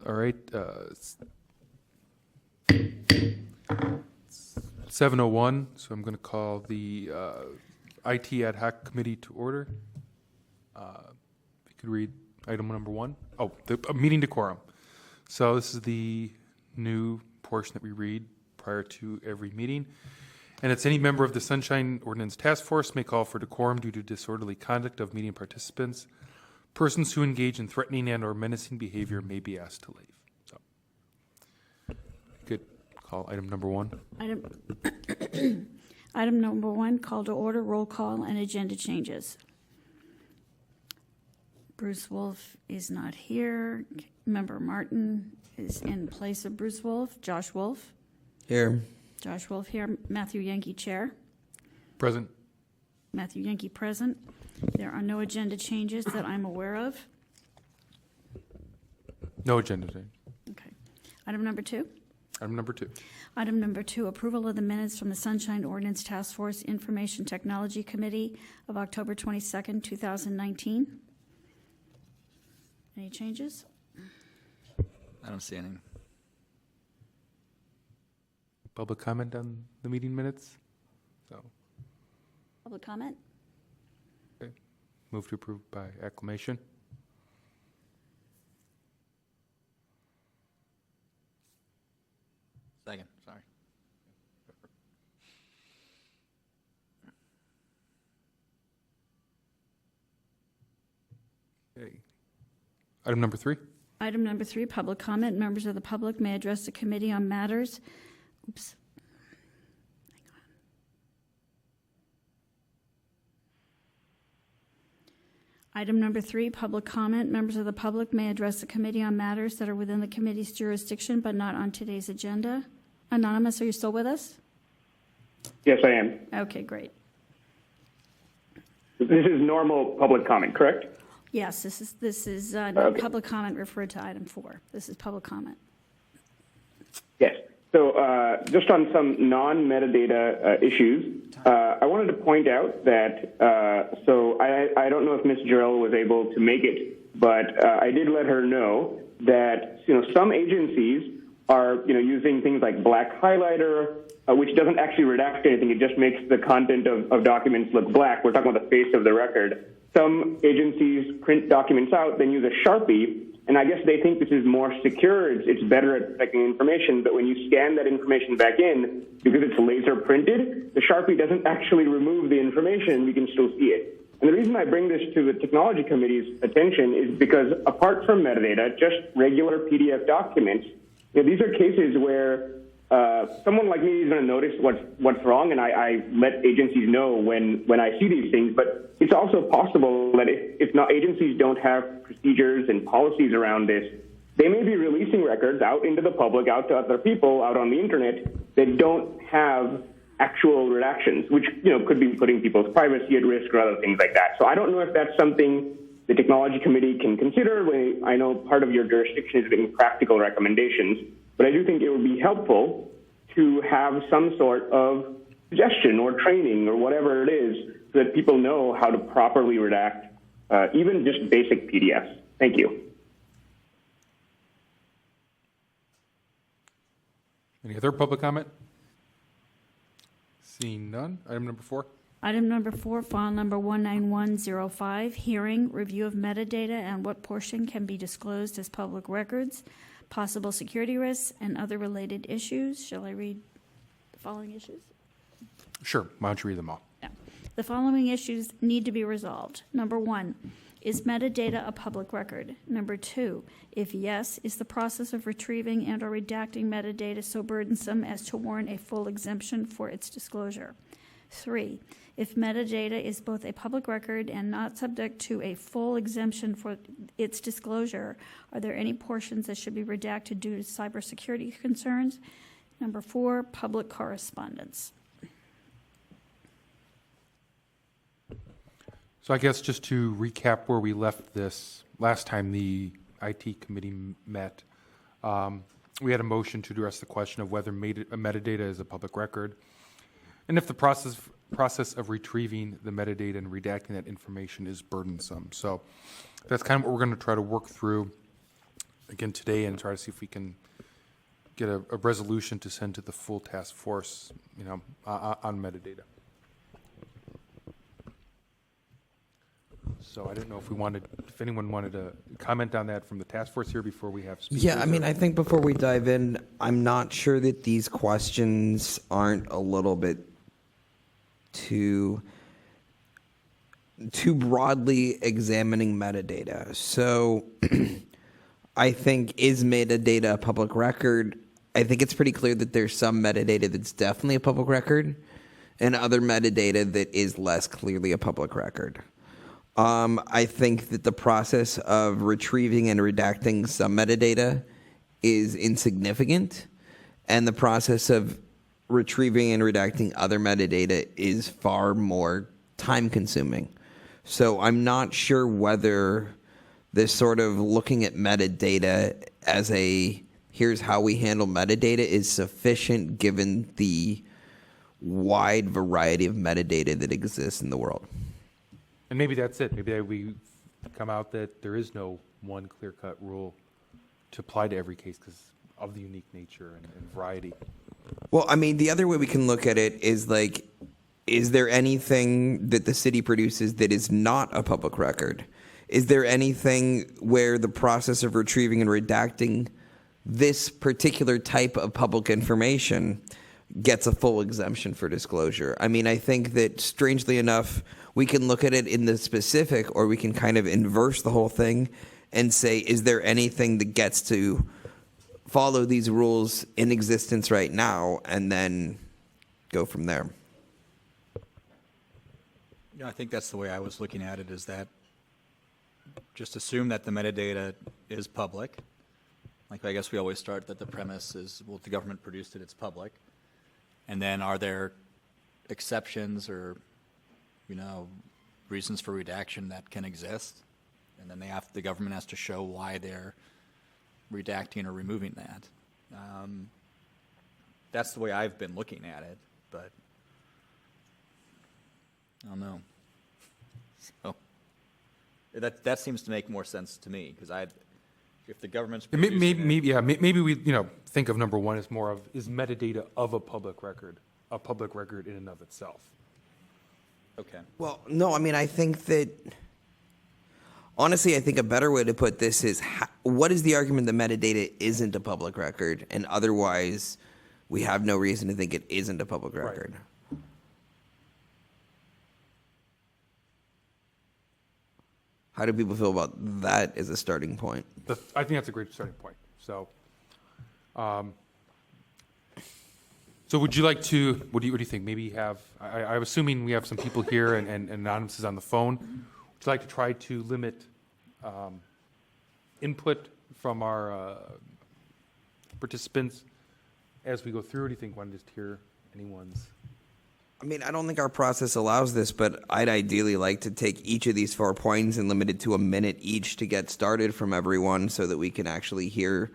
All right. 7:01, so I'm going to call the IT Ad Hoc Committee to order. If you could read item number 1. Oh, the meeting decorum. So this is the new portion that we read prior to every meeting. And it's any member of the Sunshine Ordinance Task Force may call for decorum due to disorderly conduct of meeting participants. Persons who engage in threatening and or menacing behavior may be asked to leave. So, good. Call item number 1. Item number 1, call to order, roll call, and agenda changes. Bruce Wolf is not here. Member Martin is in place of Bruce Wolf. Josh Wolf. Here. Josh Wolf here. Matthew Yankee, chair. Present. Matthew Yankee, present. There are no agenda changes that I'm aware of. No agenda change. Okay. Item number 2. Item number 2. Item number 2, approval of the minutes from the Sunshine Ordinance Task Force Information Technology Committee of October 22nd, 2019. Any changes? I don't see any. Public comment on the meeting minutes? So, Public comment? okay. Move to approve by acclamation. Second, sorry. Okay. Item number 3. Item number 3, public comment. Members of the public may address the committee on matters. Oops. Hang on. Item number 3, public comment. Members of the public may address the committee on matters that are within the committee's jurisdiction but not on today's agenda. Anonymous, are you still with us? Yes, I am. Okay, great. This is normal public comment, correct? Yes, this is Okay. public comment referred to item 4. This is public comment. Yes. So just on some non-metadata issues, I wanted to point out that, so I don't know if Ms. Jarrell was able to make it, but I did let her know that, some agencies are, using things like black highlighter, which doesn't actually redact anything. It just makes the content of documents look black. We're talking about the face of the record. Some agencies print documents out, then use a Sharpie, and I guess they think this is more secure. It's better at protecting information, but when you scan that information back in, because it's laser printed, the Sharpie doesn't actually remove the information. You can still see it. And the reason I bring this to the Technology Committee's attention is because apart from metadata, just regular PDF documents, these are cases where someone like me is going to notice what's wrong, and I let agencies know when I see these things. But it's also possible that if not agencies don't have procedures and policies around this, they may be releasing records out into the public, out to other people, out on the internet that don't have actual redactions, which could be putting people's privacy at risk or other things like that. So I don't know if that's something the Technology Committee can consider. I know part of your jurisdiction is making practical recommendations, but I do think it would be helpful to have some sort of suggestion or training or whatever it is so that people know how to properly redact even just basic PDFs. Thank you. Any other public comment? Seeing none. Item number 4. Item number 4, file number 19105, hearing, review of metadata and what portion can be disclosed as public records, possible security risks, and other related issues. Shall I read the following issues? Sure. Why don't you read them all? Yeah. The following issues need to be resolved. Number 1, is metadata a public record? Number 2, if yes, is the process of retrieving and or redacting metadata so burdensome as to warrant a full exemption for its disclosure? 3, if metadata is both a public record and not subject to a full exemption for its disclosure, are there any portions that should be redacted due to cybersecurity concerns? Number 4, public correspondence. So I guess just to recap where we left this last time the IT committee met, we had a motion to address the question of whether metadata is a public record, and if the process of retrieving the metadata and redacting that information is burdensome. So that's kind of what we're going to try to work through again today and try to see if we can get a resolution to send to the full task force, on metadata. So I didn't know if anyone wanted to comment on that from the task force here before we have speakers. Yeah, I mean, I think before we dive in, I'm not sure that these questions aren't a little bit too broadly examining metadata. So I think, is metadata a public record? I think it's pretty clear that there's some metadata that's definitely a public record and other metadata that is less clearly a public record. I think that the process of retrieving and redacting some metadata is insignificant, and the process of retrieving and redacting other metadata is far more time-consuming. So I'm not sure whether this sort of looking at metadata as here's how we handle metadata is sufficient given the wide variety of metadata that exists in the world. And maybe that's it. Maybe we come out that there is no one clear-cut rule to apply to every case because of the unique nature and variety. Well, I mean, the other way we can look at it is like, is there anything that the city produces that is not a public record? Is there anything where the process of retrieving and redacting this particular type of public information gets a full exemption for disclosure? I mean, I think that strangely enough, we can look at it in the specific, or we can kind of inverse the whole thing and say, is there anything that gets to follow these rules in existence right now, and then go from there? Yeah, I think that's the way I was looking at it, is that just assume that the metadata is public. Like, I guess we always start that the premise is, well, if the government produced it, it's public. And then are there exceptions or, reasons for redaction that can exist? And then the government has to show why they're redacting or removing that. That's the way I've been looking at it, but I don't know. So that seems to make more sense to me, because if the government's Maybe we think of number one as more of, is metadata of a public record in and of itself? Okay. Well, no, I mean, I think that, honestly, I think a better way to put this is, what is the argument that metadata isn't a public record, and otherwise we have no reason to think it isn't a public record? Right. How do people feel about that as a starting point? I think that's a great starting point. So, so would you like to, what do you think? Maybe I'm assuming we have some people here and Anonymous is on the phone. Would you like to try to limit input from our participants as we go through? Or do you think one just hear anyone's? I mean, I don't think our process allows this, but I'd ideally like to take each of these 4 points and limit it to a minute each to get started from everyone, so that we can actually hear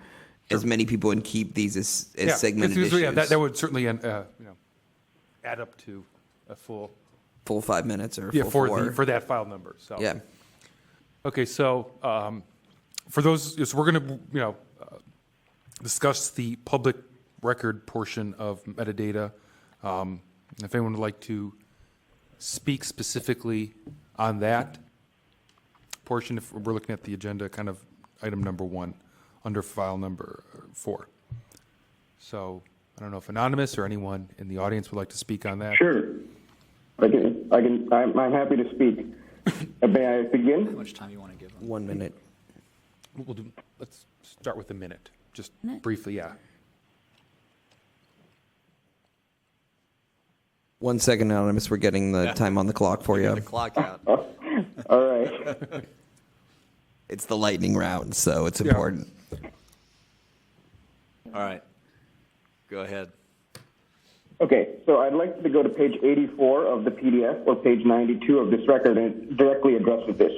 as many people and keep these as segmented issues. Yeah, that would certainly add up to a full 5 minutes or full 4. for that file number. So yeah. Okay, so for those, so we're going to discuss the public record portion of metadata. If anyone would like to speak specifically on that portion, if we're looking at the agenda, kind of item number 1 under file number 4. So I don't know if Anonymous or anyone in the audience would like to speak on that. Sure. I'm happy to speak. May I begin? How much time you want to give them? 1 minute. Let's start with a minute, just briefly, yeah. 1 second, Anonymous. We're getting the time on the clock for you. The clock out. All right. It's the lightning round, so it's important. All right. Go ahead. Okay, so I'd like to go to page 84 of the PDF or page 92 of this record and directly address with this.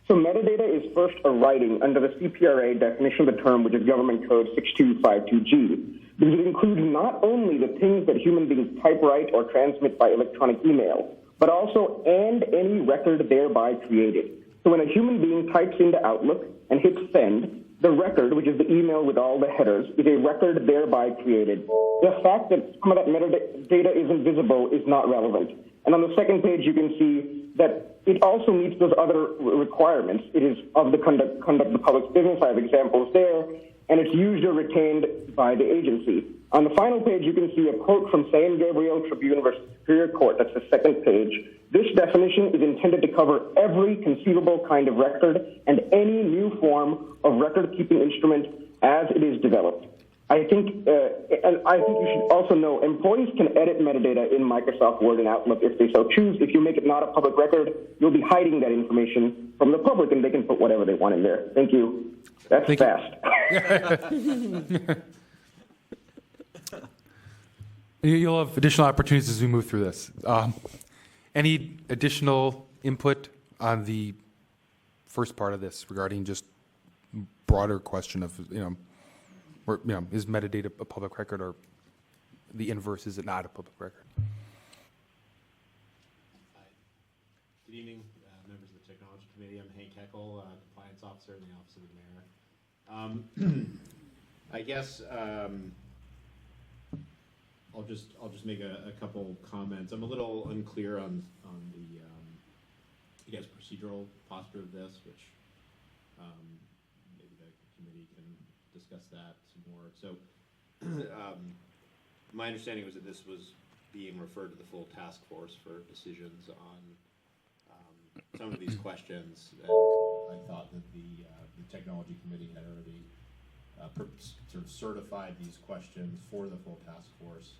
So metadata is first a writing under the CPRA definition of the term, which is Government Code 6252G, because it includes not only the things that human beings type, write, or transmit by electronic email, but also and any record thereby created. So when a human being types into Outlook and hits send, the record, which is the email with all the headers, is a record thereby created. The fact that some of that metadata isn't visible is not relevant. And on the second page, you can see that it also meets those other requirements. It is of the conduct the public's business. I have examples there. And it's used or retained by the agency. On the final page, you can see a quote from San Gabriel Tribune versus Superior Court. That's the second page. This definition is intended to cover every conceivable kind of record and any new form of record-keeping instrument as it is developed. I think you should also know employees can edit metadata in Microsoft Word and Outlook if they so choose. If you make it not a public record, you'll be hiding that information from the public, and they can put whatever they want in there. Thank you. That's fast. You'll have additional opportunities as we move through this. Any additional input on the first part of this regarding just broader question of, is metadata a public record, or the inverse, is it not a public record? Good evening, members of the Technology Committee. I'm Hank Heckel, Compliance Officer in the Office of the Mayor. I guess I'll just make a couple comments. I'm a little unclear on the I guess procedural posture of this, which maybe the committee can discuss that some more. So my understanding was that this was being referred to the full task force for decisions on some of these questions. And I thought that the Technology Committee had already sort of certified these questions for the full task force.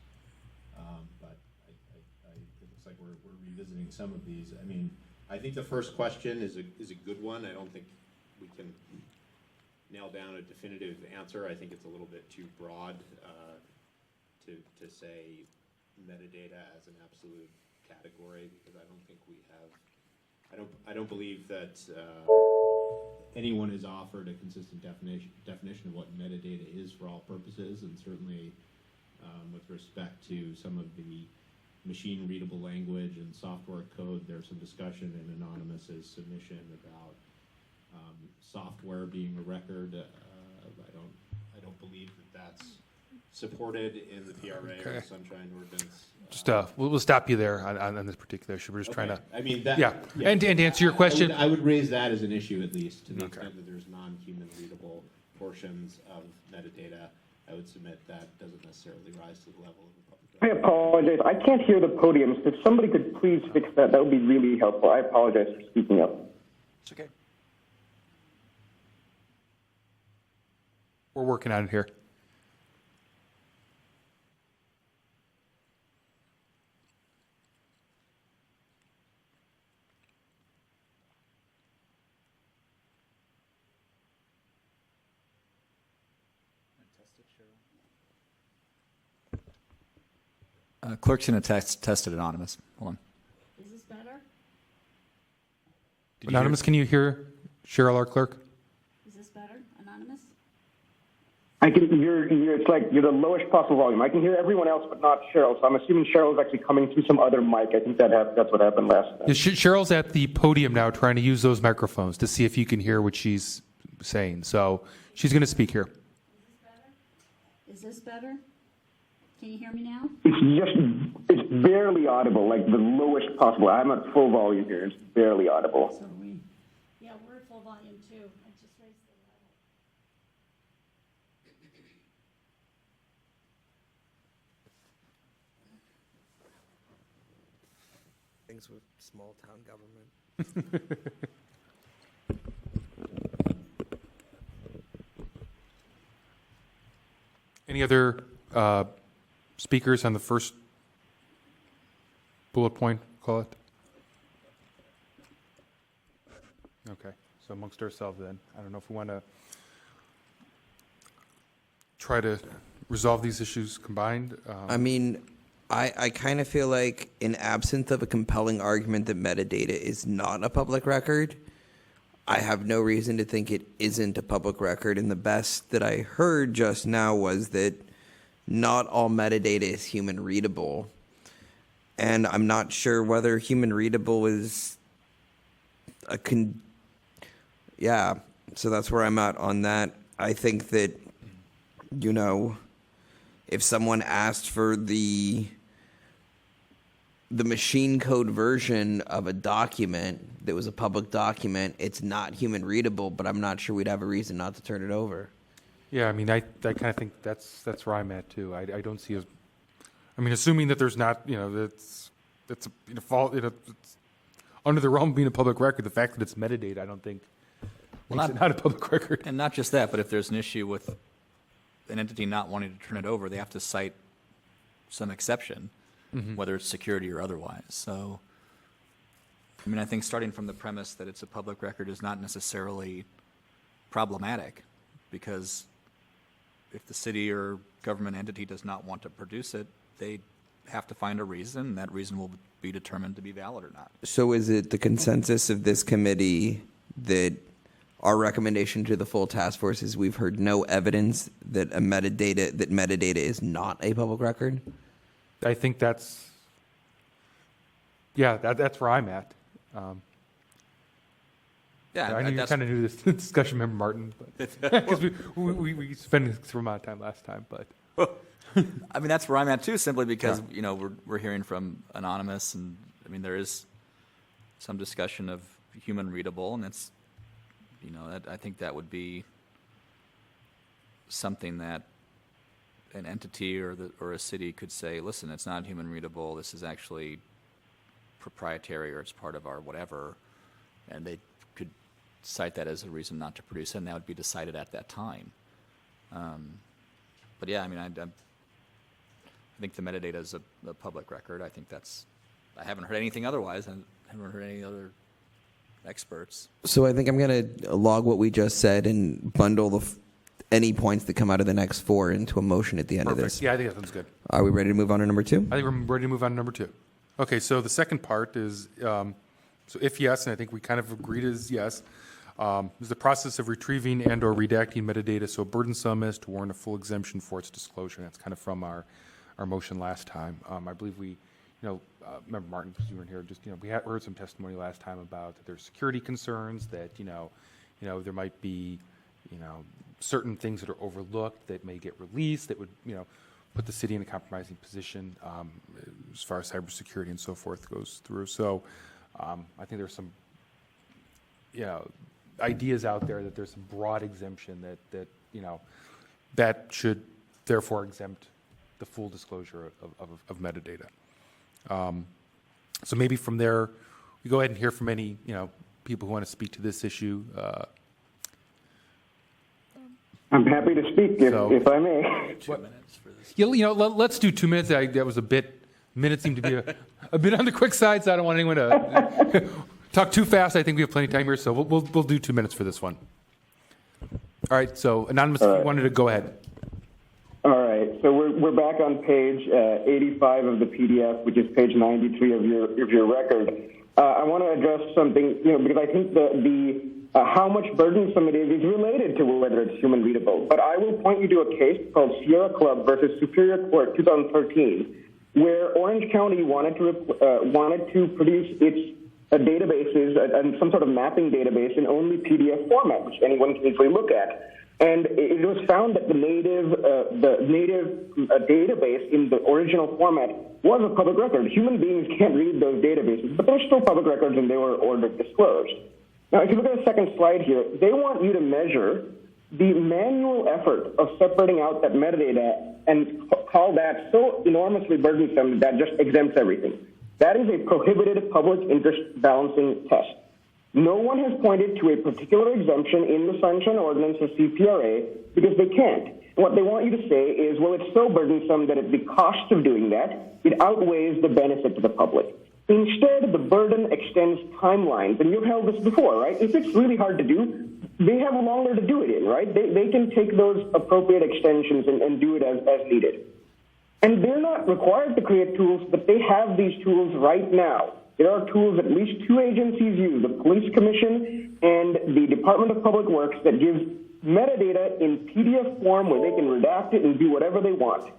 But it looks like we're revisiting some of these. I mean, I think the first question is a good one. I don't think we can nail down a definitive answer. I think it's a little bit too broad to say metadata as an absolute category, because I don't think we have. I don't believe that anyone has offered a consistent definition of what metadata is for all purposes, and certainly with respect to some of the machine readable language and software code, there's some discussion in Anonymous's submission about software being a record. I don't believe that that's supported in the PRA or the Sunshine Ordinance. Just we'll stop you there on this particular issue. We're just trying to. I mean, that, yeah. And to answer your question, I would raise that as an issue, at least to the extent that there's non-human readable portions of metadata. I would submit that doesn't necessarily rise to the level of a public I record. apologize. I can't hear the podium. If somebody could please fix that, that would be really helpful. I apologize for speaking up. It's okay. we're working on it here. Clerk's going to test it anonymous. Hold on. Is this better? Anonymous, can you hear Cheryl, our clerk? Is this better? Anonymous? I can. It's like you're the lowest possible volume. I can hear everyone else, but not Cheryl. So I'm assuming Cheryl's actually coming through some other mic. I think that's what happened last time. Yeah, Cheryl's at the podium now, trying to use those microphones to see if you can hear what she's saying. So she's going to speak here. Is this better? Can you hear me now? It's barely audible, like the lowest possible. I'm at full volume here. It's barely audible. So yeah, we're at full volume too. I just raised the level. Things with small town government. Any other speakers on the first bullet point, call it? Okay, so amongst ourselves then, I don't know if we want to try to resolve these issues combined. I mean, I kind of feel like in absence of a compelling argument that metadata is not a public record, I have no reason to think it isn't a public record. And the best that I heard just now was that not all metadata is human readable. And I'm not sure whether human readable is yeah, so that's where I'm at on that. I think that, you know, if someone asked for the machine code version of a document that was a public document, it's not human readable, but I'm not sure we'd have a reason not to turn it over. Yeah, I mean, I kind of think that's where I'm at too. I don't see I mean, assuming that there's not, you know, that's a, you know, it's under the realm of being a public record. The fact that it's metadata, I don't think makes it not a public record. And not just that, but if there's an issue with an entity not wanting to turn it over, they have to cite some exception, whether it's security or otherwise. So, I mean, I think starting from the premise that it's a public record is not necessarily problematic, because if the city or government entity does not want to produce it, they have to find a reason, and that reason will be determined to be valid or not. So is it the consensus of this committee that our recommendation to the full task force is we've heard no evidence that metadata is not a public record? I think that's where I'm at. Yeah, I know you that's- kind of knew this discussion, member Martin, because we spent a amount of time last time, but. I mean, that's where I'm at too, simply because, you know, we're hearing from Anonymous, and I mean, there is some discussion of human readable, and it's, you know, I think that would be something that an entity or a city could say, listen, it's not human readable, this is actually proprietary, or it's part of our whatever, and they could cite that as a reason not to produce it, and that would be decided at that time. But yeah, I mean, I think the metadata is a public record. I think I haven't heard anything otherwise. I haven't heard any other experts. So I think I'm going to log what we just said and bundle any points that come out of the next 4 into a motion at the end of this. Yeah, I think that sounds good. Are we ready to move on to number 2? I think we're ready to move on to number 2. Okay, so the second part is, so if yes, and I think we kind of agreed is yes, is the process of retrieving and or redacting metadata so burdensome as to warrant a full exemption for its disclosure. That's kind of from our motion last time. I believe we, Member Martin, because you weren't here, just, we heard some testimony last time about that there's security concerns, that, there might be, certain things that are overlooked that may get released that would, put the city in a compromising position as far as cybersecurity and so forth goes through. So I think there's some, ideas out there that there's a broad exemption that that should therefore exempt the full disclosure of metadata. So maybe from there, we go ahead and hear from any people who want to speak to this issue. I'm happy to speak if I may. 2 minutes for this. Let's do 2 minutes. That was minutes seemed to be a bit on the quick side, so I don't want anyone to talk too fast. I think we have plenty of time here, so we'll do 2 minutes for this one. All right, so Anonymous, if you wanted to go ahead. All right, so we're back on page 85 of the PDF, which is page 93 of your record. I want to address something, because I think the how much burdensome it is related to whether it's human readable. But I will point you to a case called Sierra Club versus Superior Court 2013, where Orange County wanted to produce its databases and some sort of mapping database in only PDF format, which anyone can easily look at. And it was found that the native database in the original format was a public record. Human beings can't read those databases, but they're still public records, and they were ordered disclosed. Now, if you look at the second slide here, they want you to measure the manual effort of separating out that metadata and call that so enormously burdensome that just exempts everything. That is a prohibited public interest balancing test. No one has pointed to a particular exemption in the Sunshine Ordinance or CPRA because they can't. And what they want you to say is, well, it's so burdensome that the cost of doing that, it outweighs the benefit to the public. Instead, the burden extends timelines. And you've held this before, right? If it's really hard to do, they have longer to do it in, right? They can take those appropriate extensions and do it as needed. And they're not required to create tools, but they have these tools right now. There are tools at least 2 agencies use, the Police Commission and the Department of Public Works, that gives metadata in PDF form where they can redact it and do whatever they want.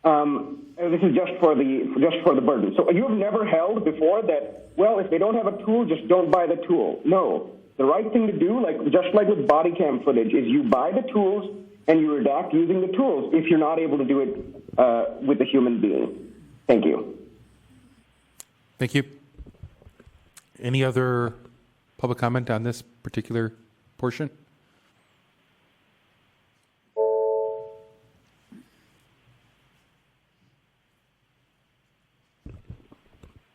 And this is just for the burden. So you have never held before that, well, if they don't have a tool, just don't buy the tool. No. The right thing to do, just like with body cam footage, is you buy the tools and you redact using the tools if you're not able to do it with a human being. Thank you. Thank you. Any other public comment on this particular portion?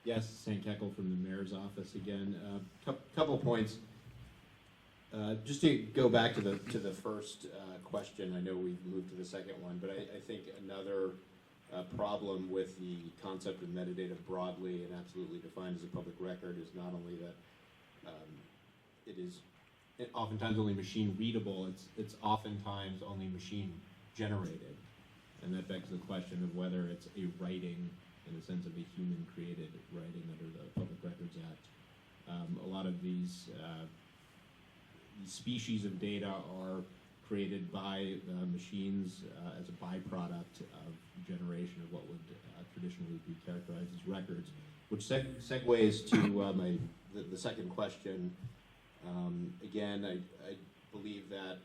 Yes, St. Keckle from the mayor's office again. Couple of points. Just to go back to the first question, I know we've moved to the second one, but I think another problem with the concept of metadata broadly and absolutely defined as a public record is not only that it is oftentimes only machine readable, it's oftentimes only machine generated. And that begs the question of whether it's a writing in the sense of a human created writing under the Public Records Act. A lot of these species of data are created by machines as a byproduct of generation of what would traditionally be characterized as records, which segues to the second question. Again, I believe that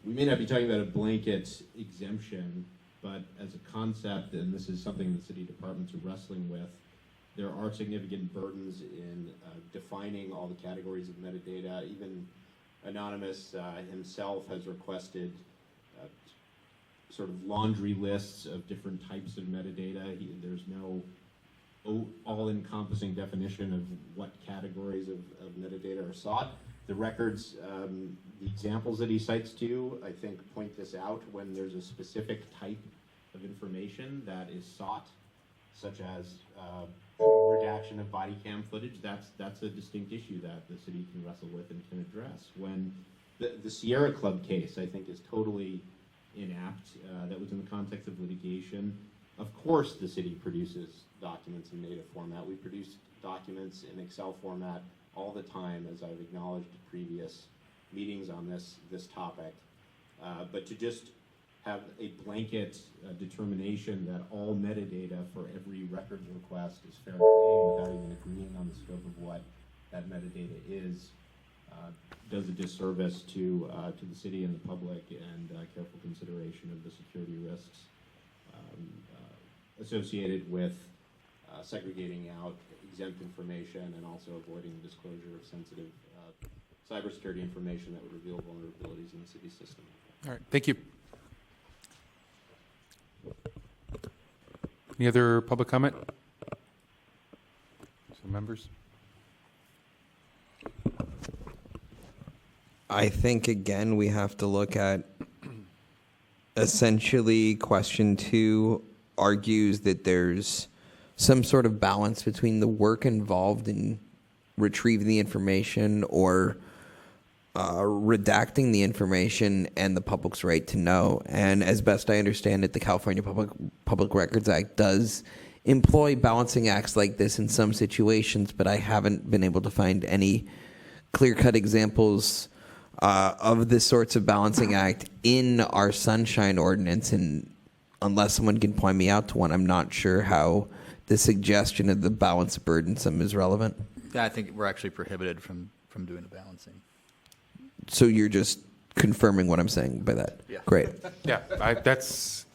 we may not be talking about a blanket exemption, but as a concept, and this is something the city departments are wrestling with, there are significant burdens in defining all the categories of metadata. Even Anonymous himself has requested sort of laundry lists of different types of metadata. There's no all-encompassing definition of what categories of metadata are sought. The records, the examples that he cites to, I think, point this out. When there's a specific type of information that is sought, such as redaction of body cam footage, that's a distinct issue that the city can wrestle with and can address. When the Sierra Club case, I think, is totally inapt. That was in the context of litigation. Of course, the city produces documents in native format. We produce documents in Excel format all the time, as I've acknowledged at previous meetings on this topic. But to just have a blanket determination that all metadata for every records request is fair game without even agreeing on the scope of what that metadata is does a disservice to the city and the public, and careful consideration of the security risks associated with segregating out exempt information and also avoiding disclosure of sensitive cybersecurity information that would reveal vulnerabilities in the city system. All right, thank you. Any other public comment? Some members? I think, again, we have to look at essentially question 2 argues that there's some sort of balance between the work involved in retrieving the information or redacting the information and the public's right to know. And as best I understand it, the California Public Records Act does employ balancing acts like this in some situations, but I haven't been able to find any clear-cut examples of this sorts of balancing act in our Sunshine Ordinance, and unless someone can point me out to one, I'm not sure how the suggestion of the balance burdensome is relevant. Yeah, I think we're actually prohibited from doing the balancing. So you're just confirming what I'm saying by that? Yeah. Great. Yeah, that's,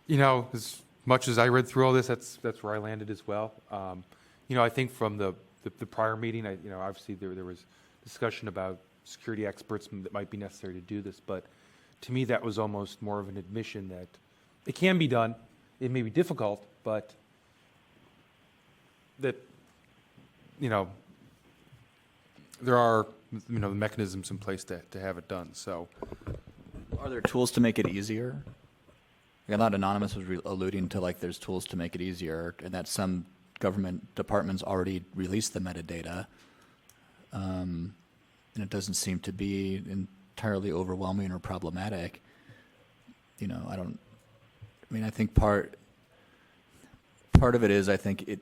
as much as I read through all this, that's where I landed as well. I think from the prior meeting, obviously there was discussion about security experts that might be necessary to do this, but to me that was almost more of an admission that it can be done. It may be difficult, but that, there are, the mechanisms in place to have it done. So, Are there tools to make it easier? Like, I thought Anonymous was alluding to, there's tools to make it easier, and that some government departments already released the metadata, and it doesn't seem to be entirely overwhelming or problematic. I think part of it is, I think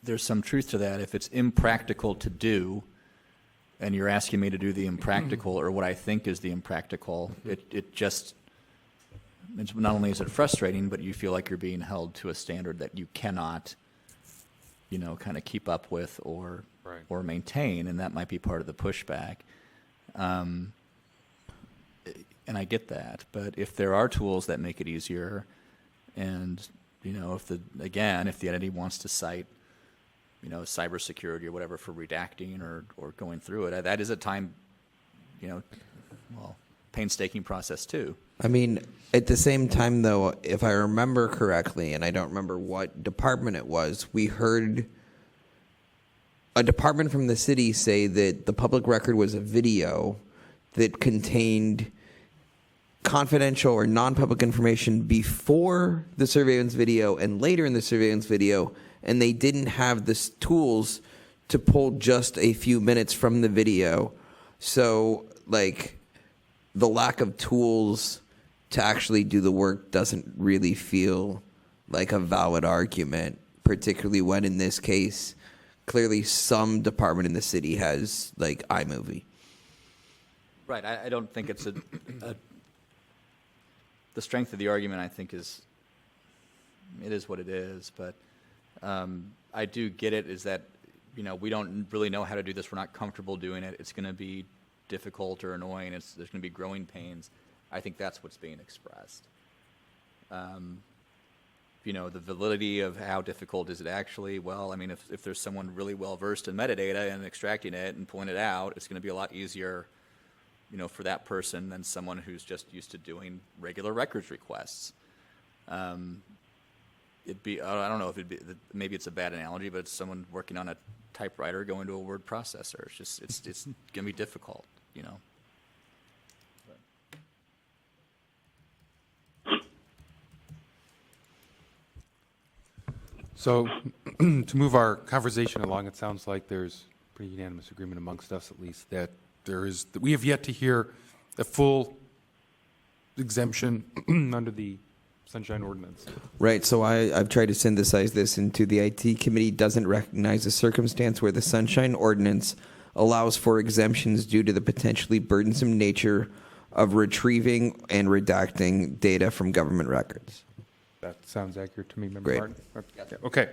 there's some truth to that. If it's impractical to do, and you're asking me to do the impractical, or what I think is the impractical, it's not only is it frustrating, but you feel like you're being held to a standard that you cannot, kind of keep up with or Right. or maintain, and that might be part of the pushback. And I get that, but if there are tools that make it easier, and if the entity wants to cite, cybersecurity or whatever for redacting or going through it, that is a time, painstaking process too. I mean, at the same time, though, if I remember correctly, and I don't remember what department it was, we heard a department from the city say that the public record was a video that contained confidential or non-public information before the surveillance video and later in the surveillance video, and they didn't have the tools to pull just a few minutes from the video. So, the lack of tools to actually do the work doesn't really feel like a valid argument, particularly when, in this case, clearly some department in the city has, iMovie. Right. I don't think it's the strength of the argument, I think, it is what it is. But I do get it, is that, we don't really know how to do this. We're not comfortable doing it. It's going to be difficult or annoying. There's going to be growing pains. I think that's what's being expressed. The validity of how difficult is it actually? Well, I mean, if there's someone really well versed in metadata and extracting it and pulling it out, it's going to be a lot easier, for that person than someone who's just used to doing regular records requests. I don't know if maybe it's a bad analogy, but it's someone working on a typewriter going to a word processor. It's going to be difficult, So to move our conversation along, it sounds like there's pretty unanimous agreement amongst us, at least, that we have yet to hear a full exemption under the Sunshine Ordinance. Right, so I've tried to synthesize this into the IT committee doesn't recognize a circumstance where the Sunshine Ordinance allows for exemptions due to the potentially burdensome nature of retrieving and redacting data from government records. That sounds accurate to me, Member Great. Martin. Okay.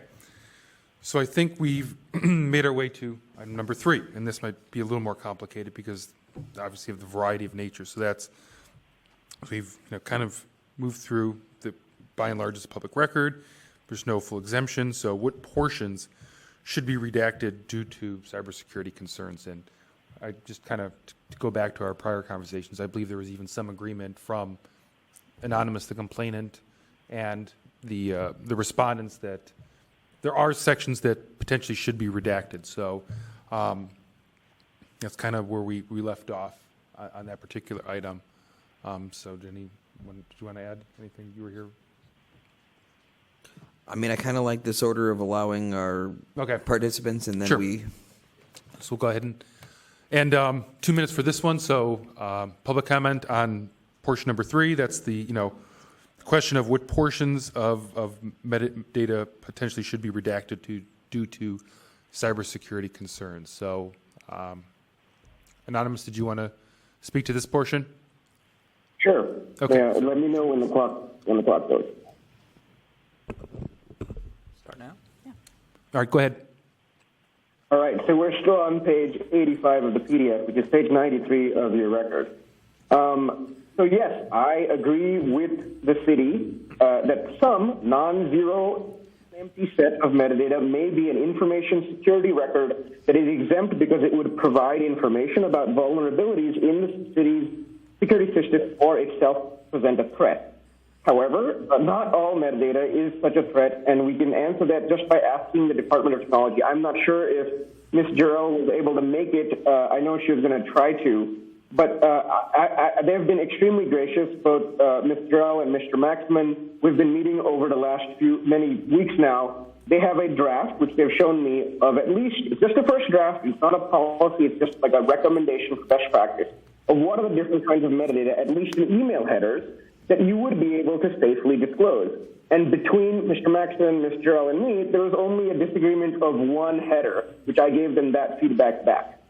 So I think we've made our way to item number 3, and this might be a little more complicated because obviously of the variety of nature. So we've kind of moved through by and large, it's a public record. There's no full exemption. So what portions should be redacted due to cybersecurity concerns? And I just kind of, to go back to our prior conversations, I believe there was even some agreement from Anonymous, the complainant, and the respondents that there are sections that potentially should be redacted. So that's kind of where we left off on that particular item. So did you want to add anything? You were here. I mean, I kind of like this order of allowing our participants, and then Sure. So we'll go ahead and 2 minutes for this one. So public comment on portion number 3. That's the question of what portions of metadata potentially should be redacted due to cybersecurity concerns. So Anonymous, did you want to speak to this portion? Sure. Okay. Yeah, let me know when the clock goes. Start now? All right, go ahead. All right, so we're still on page 85 of the PDF, which is page 93 of your record. So yes, I agree with the city that some non-zero empty set of metadata may be an information security record that is exempt because it would provide information about vulnerabilities in the city's security system or itself present a threat. However, not all metadata is such a threat, and we can answer that just by asking the Department of Technology. I'm not sure if Ms. Jarrell was able to make it. I know she was going to try to, but they've been extremely gracious, both Ms. Jarrell and Mr. Maxman. We've been meeting over the last many weeks now. They have a draft, which they've shown me, of at least, it's just a first draft, it's not a policy, it's just like a recommendation for best practice, of what are the different kinds of metadata, at least in email headers, that you would be able to safely disclose. And between Mr. Maxman, Ms. Jarrell, and me, there was only a disagreement of one header, which I gave them that feedback back.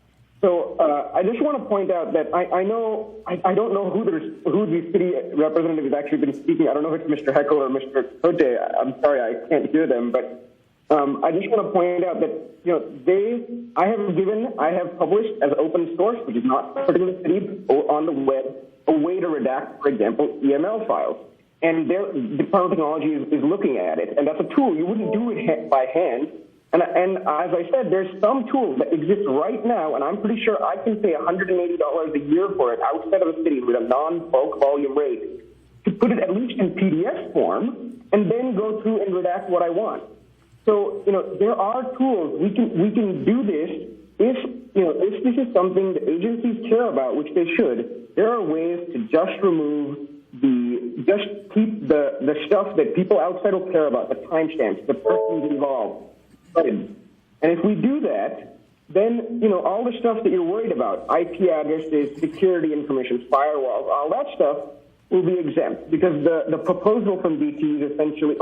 So I just want to point out that I don't know who the city representative has actually been speaking. I don't know if it's Mr. Heckle or Mr. Cote. I'm sorry, I can't hear them. But I just want to point out that, I have published as open source, which is not a particular city or on the web, a way to redact, for example, EML files. And their Department of Technology is looking at it, and that's a tool. You wouldn't do it by hand. And as I said, there's some tools that exist right now, and I'm pretty sure I can pay $180 a year for it outside of a city with a non-bulk volume rate to put it at least in PDF form and then go through and redact what I want. So, there are tools. We can do this if this is something the agencies care about, which they should. There are ways to just keep the stuff that people outside will care about, the timestamps, the persons involved. And if we do that, then, all the stuff that you're worried about, IP addresses, security information, firewalls, all that stuff will be exempt, because the proposal from DT is essentially,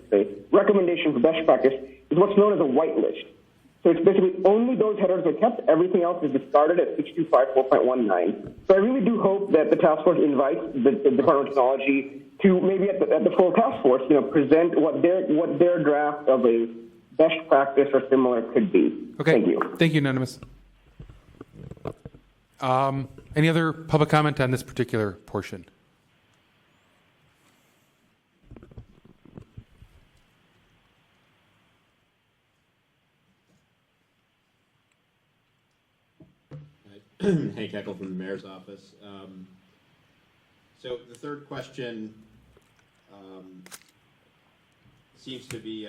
the recommendation for best practice is what's known as a whitelist. So it's basically only those headers are kept, everything else is discarded at 625.4.19. So I really do hope that the task force invites the Department of Technology to maybe at the full task force, present what their draft of a best practice or similar could be. Okay. Thank you. Thank you, Anonymous. Any other public comment on this particular portion? Hank Eckel from the Mayor's Office. So the third question seems to be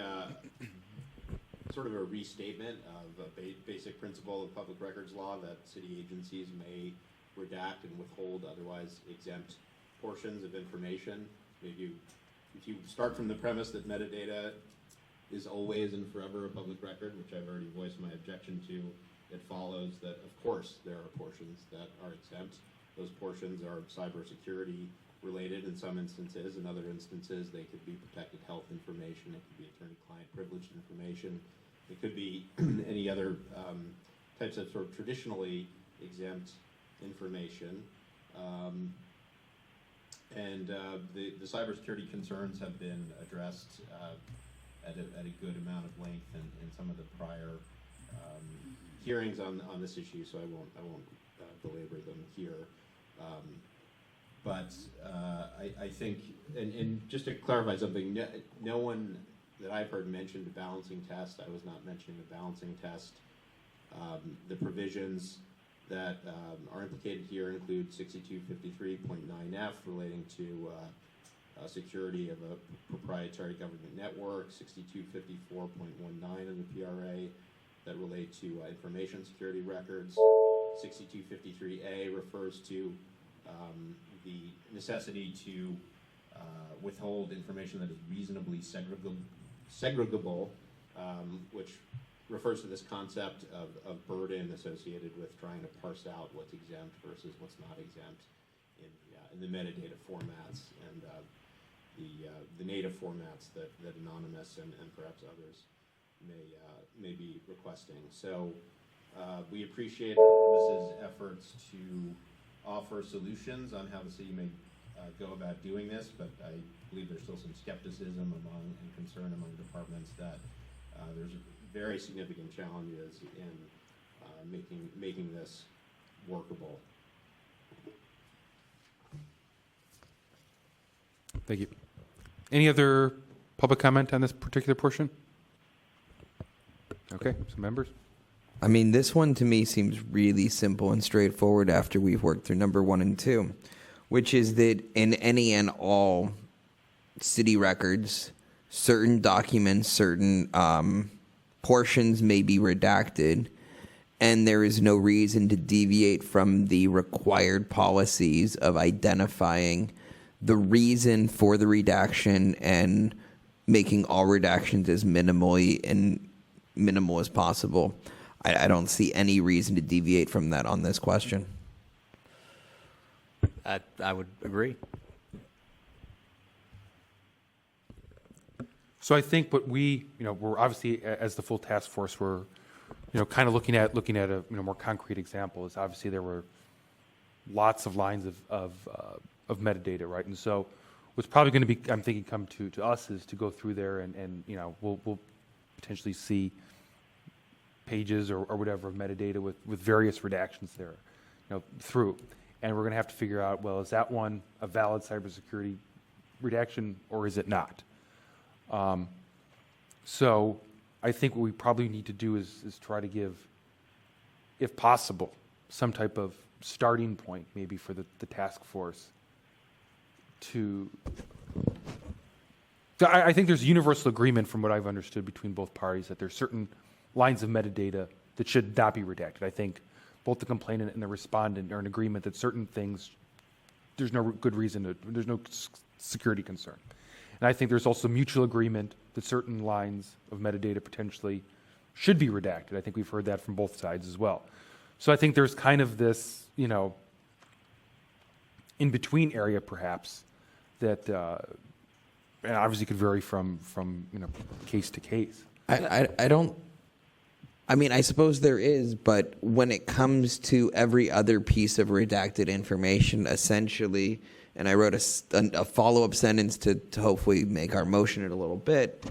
sort of a restatement of a basic principle of public records law that city agencies may redact and withhold otherwise exempt portions of information. If you start from the premise that metadata is always and forever a public record, which I've already voiced my objection to, it follows that, of course, there are portions that are exempt. Those portions are cybersecurity related in some instances. In other instances, they could be protected health information. It could be attorney-client privileged information. It could be any other types of sort of traditionally exempt information. The cybersecurity concerns have been addressed at a good amount of length in some of the prior hearings on this issue, so I won't belabor them here. But I think, and just to clarify something, no one that I've heard mentioned a balancing test. I was not mentioning a balancing test. The provisions that are implicated here include 6253.9F relating to security of a proprietary government network, 6254.19 of the PRA that relate to information security records. 6253A refers to the necessity to withhold information that is reasonably segregable, which refers to this concept of burden associated with trying to parse out what's exempt versus what's not exempt in the metadata formats and the native formats that Anonymous and perhaps others may be requesting. So we appreciate Anonymous's efforts to offer solutions on how the city may go about doing this, but I believe there's still some skepticism and concern among departments that there's very significant challenges in making this workable. Thank you. Any other public comment on this particular portion? Okay, some members. I mean, this one to me seems really simple and straightforward after we've worked through number 1 and 2, which is that in any and all city records, certain documents, certain portions may be redacted, and there is no reason to deviate from the required policies of identifying the reason for the redaction and making all redactions as minimal as possible. I don't see any reason to deviate from that on this question. I would agree. So I think what we're obviously, as the full task force, we're, kind of looking at a more concrete example. Is obviously there were lots of lines of metadata, right? And so what's probably going to be, I'm thinking, come to us is to go through there and we'll potentially see pages or whatever of metadata with various redactions there, through. And we're going to have to figure out, well, is that one a valid cybersecurity redaction or is it not? So I think what we probably need to do is try to give, if possible, some type of starting point maybe for the task force to... So I think there's universal agreement from what I've understood between both parties that there's certain lines of metadata that should not be redacted. I think both the complainant and the respondent are in agreement that certain things, there's no good reason there's no security concern. And I think there's also mutual agreement that certain lines of metadata potentially should be redacted. I think we've heard that from both sides as well. So I think there's kind of this, in-between area perhaps that, and obviously could vary from case to case. I suppose there is, but when it comes to every other piece of redacted information, essentially, and I wrote a follow-up sentence to hopefully make our motion it a little bit,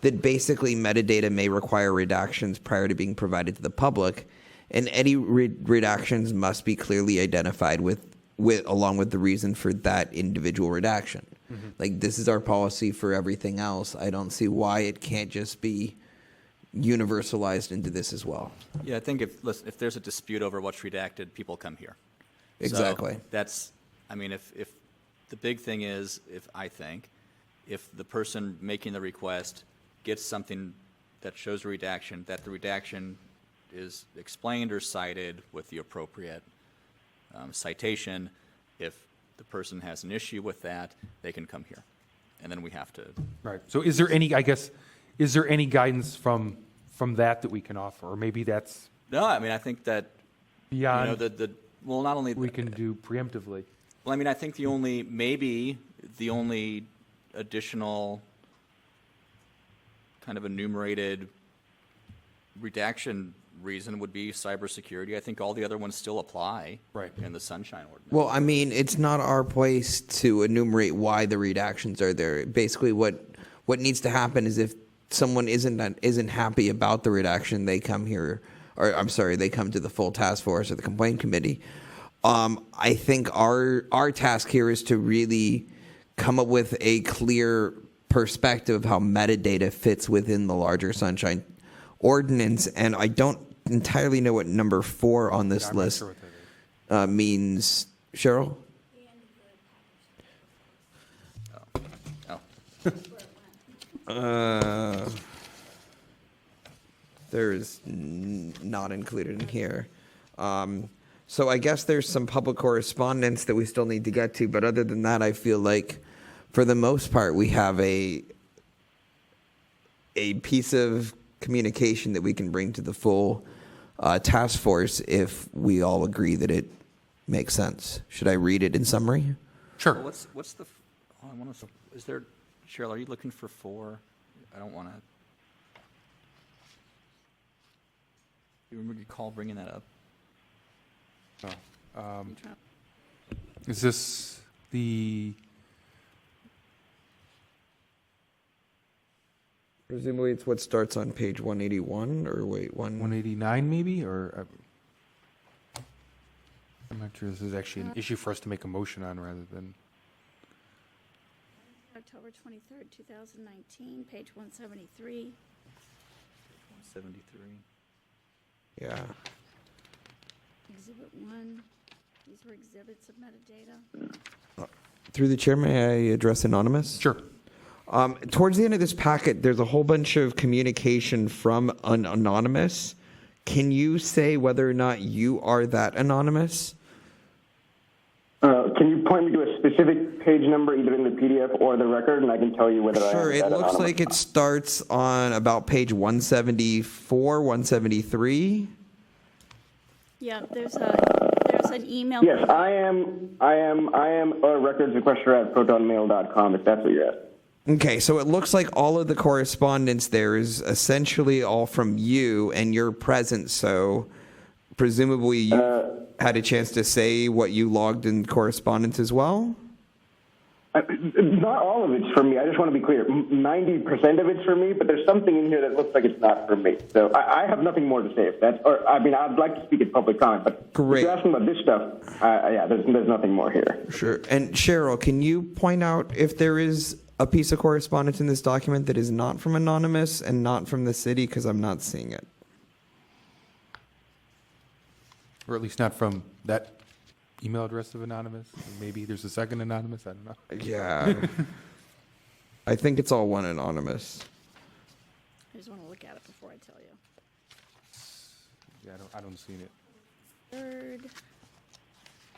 that basically metadata may require redactions prior to being provided to the public, and any redactions must be clearly identified with along with the reason for that individual redaction. Mm-hmm. Like, this is our policy for everything else. I don't see why it can't just be universalized into this as well. Yeah, I think if there's a dispute over what's redacted, people come here. Exactly. So that's, if the big thing is, if the person making the request gets something that shows a redaction, that the redaction is explained or cited with the appropriate citation. If the person has an issue with that, they can come here, and then we have to. Right. So is there any guidance from that we can offer, or maybe that's no? I think that beyond not only we can do preemptively. Well, I think the only additional kind of enumerated redaction reason would be cybersecurity. I think all the other ones still apply in the Sunshine Ordinance. Well, it's not our place to enumerate why the redactions are there. Basically, what needs to happen is if someone isn't happy about the redaction, they come here, or they come to the full task force or the complaint committee. I think our task here is to really come up with a clear perspective of how metadata fits within the larger Sunshine Ordinance, and I don't entirely know what number 4 on this list means. Cheryl? There's not included in here. So I guess there's some public correspondence that we still need to get to, but other than that, I feel like for the most part we have a piece of communication that we can bring to the full task force if we all agree that it makes sense. Should I read it in summary? Sure. Well, what's the? Oh, I want to. Is there, Cheryl? Are you looking for 4? I don't want to. You recall bringing that up? Is this the? Presumably it's what starts on page 181, or wait, 189 maybe, or I'm not sure this is actually an issue for us to make a motion on rather than. October 23rd, 2019, page 173. 173. Yeah. Exhibit 1. These were exhibits of metadata. Through the chair, may I address Anonymous? Sure. Towards the end of this packet, there's a whole bunch of communication from an Anonymous. Can you say whether or not you are that Anonymous? Can you point me to a specific page number, either in the PDF or the record, and I can tell you whether I am Sure, it that looks Anonymous. like it starts on about page 174, 173. Yeah, there's an email. Yes, I am a records requester at protonmail.com, if that's what you're asking. Okay, so it looks like all of the correspondence there is essentially all from you, and you're present, so presumably you had a chance to say what you logged in correspondence as well? Not all of it's for me. I just want to be clear. 90% of it's for me, but there's something in here that looks like it's not for me. So I have nothing more to say. If that's, or I mean, I'd like to speak at public comment, but Great. if you're asking about this stuff, yeah, there's nothing more here. Sure. And Cheryl, can you point out if there is a piece of correspondence in this document that is not from Anonymous and not from the city? Because I'm not seeing it. Or at least not from that email address of Anonymous. Maybe there's a second Anonymous, I don't know. Yeah. I think it's all one Anonymous. I just want to look at it before I tell you. Yeah, I don't see it. Third.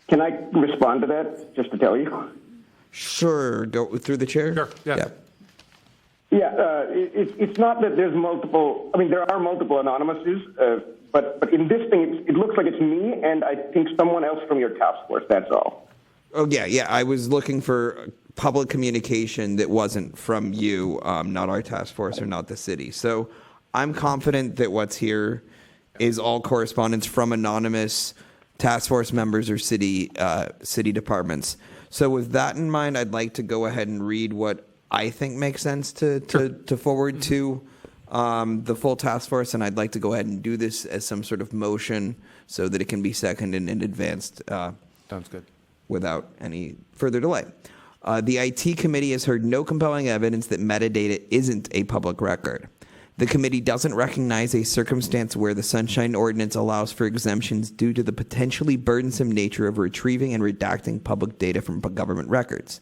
Can I respond to that, just to tell you? Sure. Go through the chair? Sure, yeah. Yeah, it's not that there's multiple, I mean, there are multiple Anonymouses, but in this thing, it looks like it's me and I think someone else from your task force, that's all. Oh, yeah. I was looking for public communication that wasn't from you, not our task force or not the city. So I'm confident that what's here is all correspondence from anonymous task force members or city departments. So with that in mind, I'd like to go ahead and read what I think makes sense to forward to the full task force, and I'd like to go ahead and do this as some sort of motion so that it can be seconded and advanced. Sounds good. Without any further delay. The IT committee has heard no compelling evidence that metadata isn't a public record. The committee doesn't recognize a circumstance where the Sunshine Ordinance allows for exemptions due to the potentially burdensome nature of retrieving and redacting public data from government records.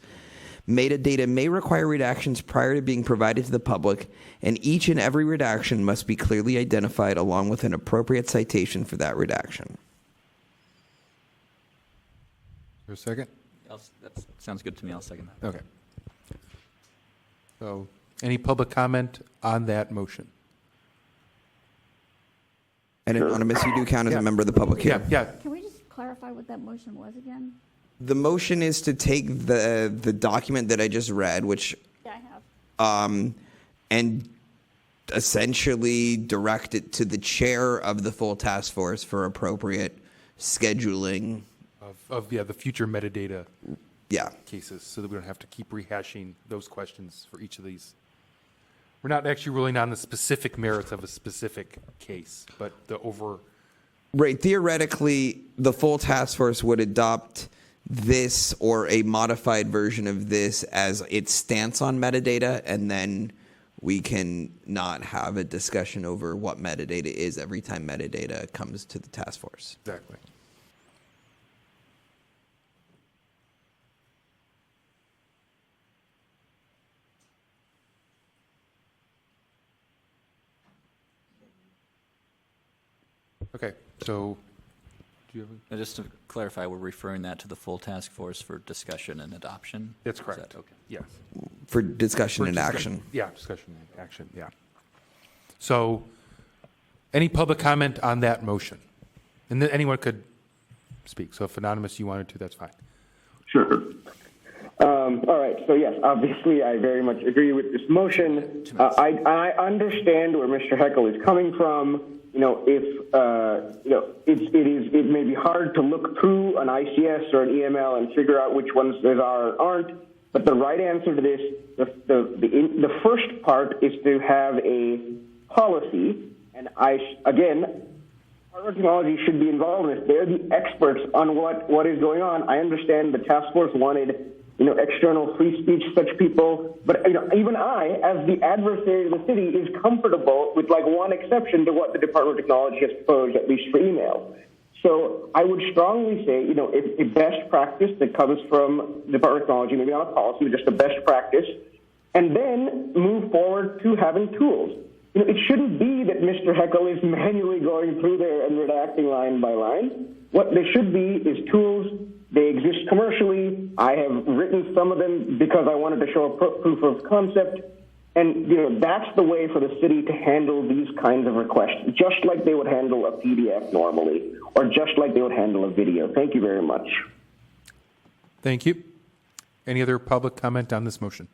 Metadata may require redactions prior to being provided to the public, and each and every redaction must be clearly identified along with an appropriate citation for that redaction. For a second? That sounds good to me. I'll second that. Okay. So, any public comment on that motion? And Anonymous, you do count as Yeah. a member of the public here. Yeah. Can we just clarify what that motion was again? The motion is to take the document that I just read, which Yeah, I have. and essentially direct it to the chair of the full task force for appropriate scheduling. Of the future metadata Yeah. cases, so that we don't have to keep rehashing those questions for each of these. We're not actually ruling on the specific merits of a specific case, but the over. Right. Theoretically, the full task force would adopt this or a modified version of this as its stance on metadata, and then we can not have a discussion over what metadata is every time metadata comes to the task force. Exactly. Okay, so, do you have Now, just to clarify, we're referring that to the full task force for discussion and adoption? that's Is correct. that okay? Yes. For discussion For and discuss- action. Yeah, discussion and action, yeah. So, any public comment on that motion? And then anyone could speak, so if Anonymous you wanted to, that's fine. Sure. All right. So yes, obviously, I very much agree with this motion. I understand where Mr. Heckel is coming from. It may be hard to look through an ICS or an EML and figure out which ones there are or aren't. But the right answer to this, the first part is to have a policy. And our technology should be involved in this. They're the experts on what is going on. I understand the task force wanted, external free speech, such people. But, even I, as the adversary of the city, is comfortable with, one exception to what the Department of Technology has proposed, at least for email. So I would strongly say, if a best practice that comes from the Department of Technology, maybe not a policy, but just a best practice, and then move forward to having tools. It shouldn't be that Mr. Heckel is manually going through there and redacting line by line. What there should be is tools. They exist commercially. I have written some of them because I wanted to show a proof of concept. And, that's the way for the city to handle these kinds of requests, just like they would handle a PDF normally, or just like they would handle a video. Thank you very much. Thank you. Any other public comment on this motion?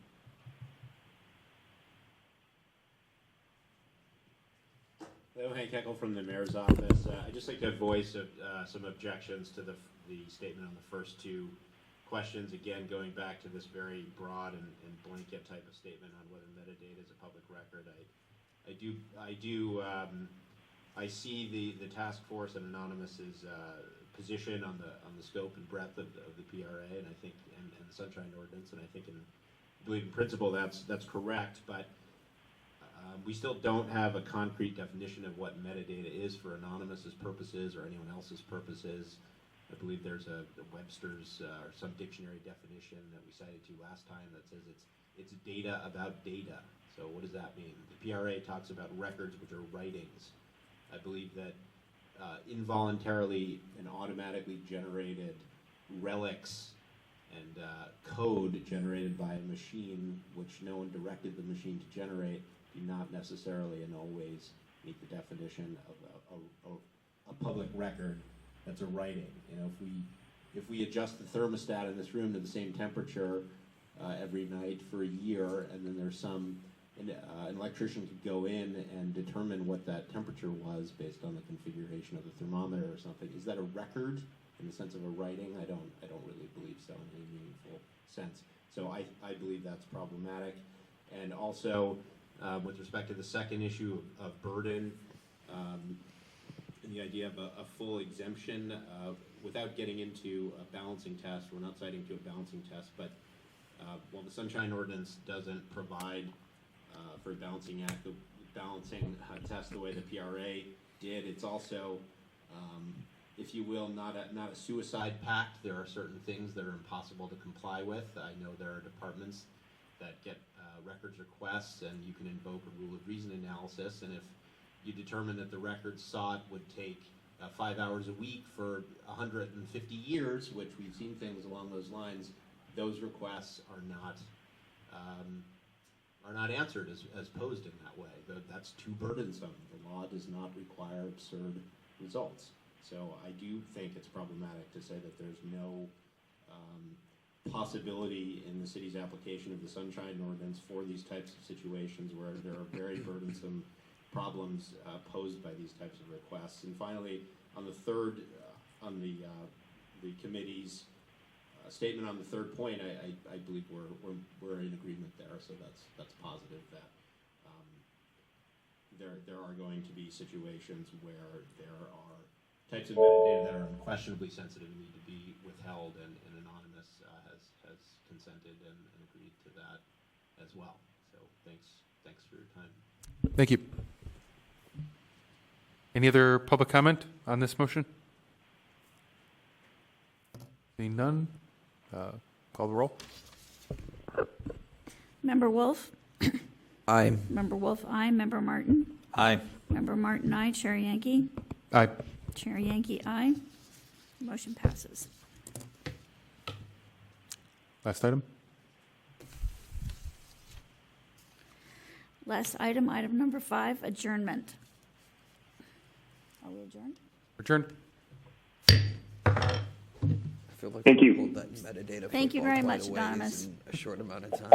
Hello, Hank Heckel from the mayor's office. I'd just like to voice some objections to the statement on the first two questions, again, going back to this very broad and blanket type of statement on whether metadata is a public record, I see the task force and Anonymous's position on the scope and breadth of the PRA, and I think and the Sunshine Ordinance, and I think I believe in principle that's correct, but we still don't have a concrete definition of what metadata is for Anonymous's purposes or anyone else's purposes. I believe there's a Webster's or some dictionary definition that we cited to last time that says it's data about data. So what does that mean? The PRA talks about records, which are writings. I believe that involuntarily and automatically generated relics and code generated by a machine, which no one directed the machine to generate, do not necessarily and always meet the definition of a public record that's a writing. You know, if we adjust the thermostat in this room to the same temperature every night for a year, and then there's an electrician could go in and determine what that temperature was based on the configuration of the thermometer or something. Is that a record in the sense of a writing? I don't really believe so in any meaningful sense. So I believe that's problematic. And also, with respect to the second issue of burden, and the idea of a full exemption, without getting into a balancing test, we're not citing to a balancing test, but while the Sunshine Ordinance doesn't provide for a balancing act, the balancing test the way the PRA did, it's also, if you will, not a suicide pact. There are certain things that are impossible to comply with. I know there are departments that get records requests, and you can invoke a rule of reason analysis, and if you determine that the records sought would take 5 hours a week for 150 years, which we've seen things along those lines, those requests are not answered as posed in that way. That's too burdensome. The law does not require absurd results. So I do think it's problematic to say that there's no possibility in the city's application of the Sunshine Ordinance for these types of situations where there are very burdensome problems posed by these types of requests. And finally, on the third, on the committee's statement on the third point, I believe we're in agreement there. So that's positive that there are going to be situations where there are types of metadata that are unquestionably sensitive and need to be withheld, and Anonymous has consented and agreed to that as well. So thanks for your time. Thank you. Any other public comment on this motion? Seeing none, call the roll. Member Wolf? Aye. Member Wolf, aye. Member Martin? Aye. Member Martin, aye. Chair Yankee? Aye. Chair Yankee, aye. Motion passes. Last item. Last item, item number 5, adjournment. Are we adjourned? Adjourned. I feel like Thank we you. pulled that metadata Thank you football very quite much, a ways Anonymous. in a short amount of time.